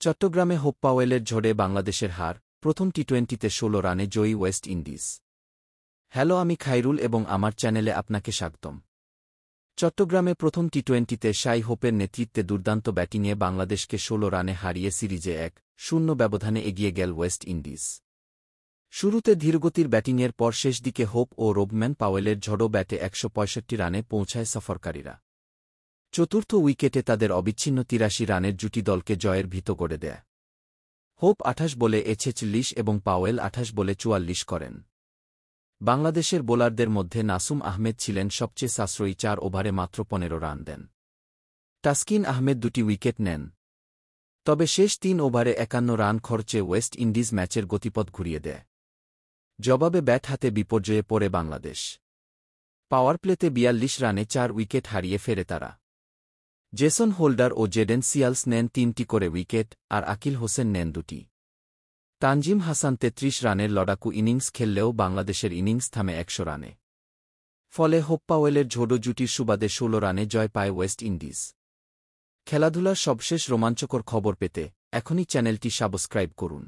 চট্টগ্রামে হোপ পাওয়েলের ঝড়ে বাংলাদেশের হার, প্রথম টি-20তে ১৬ রানে জয়ী ওয়েস্ট ইন্ডিজ। হ্যালো, আমি খাইরুল এবং আমার চ্যানেলে আপনাকে স্বাগতম। চট্টগ্রামে প্রথম টি-20তে শাই হোপের নেতৃত্বে দুর্দান্ত ব্যাটিংয়ে বাংলাদেশকে ১৬ রানে হারিয়ে সিরিজে ১-০ ব্যবধানে এগিয়ে গেল ওয়েস্ট ইন্ডিজ। শুরুতে ধীরগতির ব্যাটিংয়ের পর শেষ দিকে হোপ ও রোবম্যান পাওয়েলের ঝড়ো ব্যাটে ১৬৫ রানে পৌঁছায় সফরকারীরা। চতুর্থ উইকেটে তাদের অবিচ্ছিন্ন ৮৩ রানের জুটি দলকে জয়ের ভিত গড়ে দেয়। হোপ ২৮ বলে ৪৬ এবং পাওয়েল ২৮ বলে ৪৪ করেন। বাংলাদেশের বোলারদের মধ্যে নাসুম আহমেদ ছিলেন সবচেয়ে সাশ্রয়ী, ৪ ওভারে মাত্র ১৫ রান দেন। তাসকিন আহমেদ ২টি উইকেট নেন। তবে শেষ ৩ ওভারে ৫১ রান খরচে ওয়েস্ট ইন্ডিজ ম্যাচের গতিপথ ঘুরিয়ে দেয়। জবাবে ব্যাট হাতে বিপর্যয়ে পড়ে বাংলাদেশ। পাওয়ার প্লেতে ৪২ রানে ৪ উইকেট হারিয়ে ফেরে তারা। জেসন হোল্ডার ও জেডেন সিয়ালস নেন ৩টি করে উইকেট, আর আকিল হোসেন নেন ২টি। তানজিম হাসান ৩৩ রানের লড়াকু ইনিংস খেললেও বাংলাদেশের ইনিংস থামে ১০০ রানে। ফলে হোপ পাওয়েলের ঝোড়ো জুটির সুবাদে ১৬ রানে জয় পায় ওয়েস্ট ইন্ডিজ। খেলাধুলার সবশেষ রোমাঞ্চকর খবর পেতে এখনই চ্যানেলটি সাবস্ক্রাইব করুন।